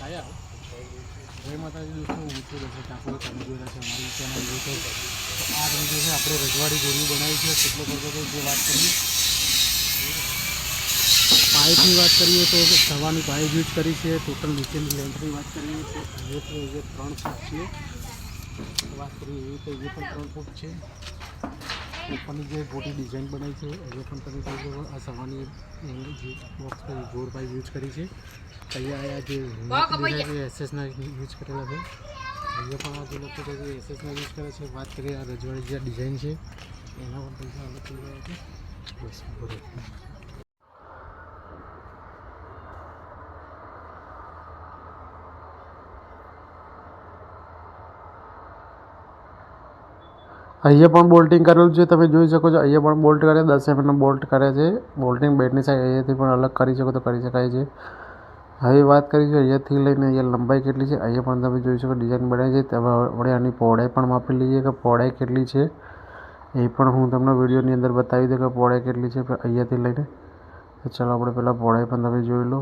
જય માતાજી દોસ્તો, હું છું રસિક ઠાકોર. તમે જોઈ રહ્યા છો અમારી ચેનલ YouTube. તો આ તમે જે છે આપણે રજવાડી ગોળી બનાવી છે. કેટલો ખર્ચો થયો જે વાત કરીએ. પાઇપની વાત કરીએ તો સવાની પાઇપ યુઝ કરી છે. ટોટલ નીચેની લેન્થની વાત કરીએ તો એ 3 ફૂટ છે. વાત કરીએ એવી રીતે એ પણ 3 ફૂટ છે. ઉપરની જે મોટી ડિઝાઇન બનાવી છે એ પણ તમે જોઈ શકો. આ સવાની જે બોક્સ કરી ગોળ પાઇપ યુઝ કરી છે. અહીંયા જે એસએસના યુઝ કરેલા છે. અહીંયા પણ આ જે લોકો છે એસએસના યુઝ કરે છે. વાત કરીએ આ રજવાડી જે ડિઝાઇન છે એના પણ પૈસા અલગ થઈ ગયા છે. બસ બરોબર. અહીંયા પણ બોલ્ટિંગ કરેલું છે. તમે જોઈ શકો છો અહીંયા પણ બોલ્ટ કરે 10 mm બોલ્ટ કરે છે. બોલ્ટિંગ બેડની સાઈડ અહીંયાથી પણ અલગ કરી શકો તો કરી શકાય છે. હવે વાત કરીશું અહીંયાથી લઈને અહીંયા લંબાઈ કેટલી છે. અહીંયા પણ તમે જોઈ શકો ડિઝાઇન બનાવી છે. તમે આપણે આની પહોળાઈ પણ માપી લઈએ કે પહોળાઈ કેટલી છે. એ પણ હું તમને વિડીયોની અંદર બતાવી દઉં કે પહોળાઈ કેટલી છે અહીંયાથી લઈને. તો ચાલો આપણે પહેલાં પહોળાઈ પણ તમે જોઈ લો.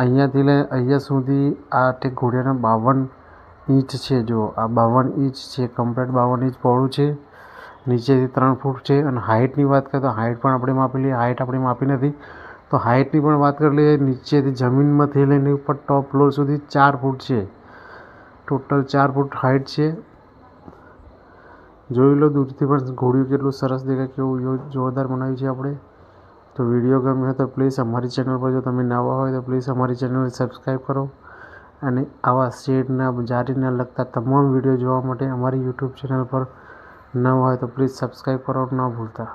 અહીંયાથી લઈને અહીંયા સુધી આ તે ઘોડિયાના 52 ઇંચ છે. જો આ 52 ઇંચ છે. કમ્પ્લીટ 52 ઇંચ પહોળું છે. નીચેથી 3 ફૂટ છે. અને હાઇટની વાત કરીએ તો હાઇટ પણ આપણે માપી લઈએ. હાઇટ આપણે માપી નથી તો હાઇટની પણ વાત કરી લઈએ. નીચેથી જમીનમાંથી લઈને ઉપર ટોપ ફ્લોર સુધી 4 ફૂટ છે. ટોટલ 4 ફૂટ હાઇટ છે. જોઈ લો દૂરથી પણ ઘોડિયું કેટલું સરસ દેખાય, કેવું જોરદાર બનાવ્યું છે આપણે. તો વિડીયો ગમ્યો હોય તો પ્લીઝ અમારી ચેનલ પર જો તમે નવા હોય તો પ્લીઝ અમારી ચેનલને સબસ્ક્રાઈબ કરો. અને આવા શેડના જારીને લગતા તમામ વિડીયો જોવા માટે અમારી યુટ્યુબ ચેનલ પર નવા હોય તો પ્લીઝ સબસ્ક્રાઈબ કરવાનું ના ભૂલતા.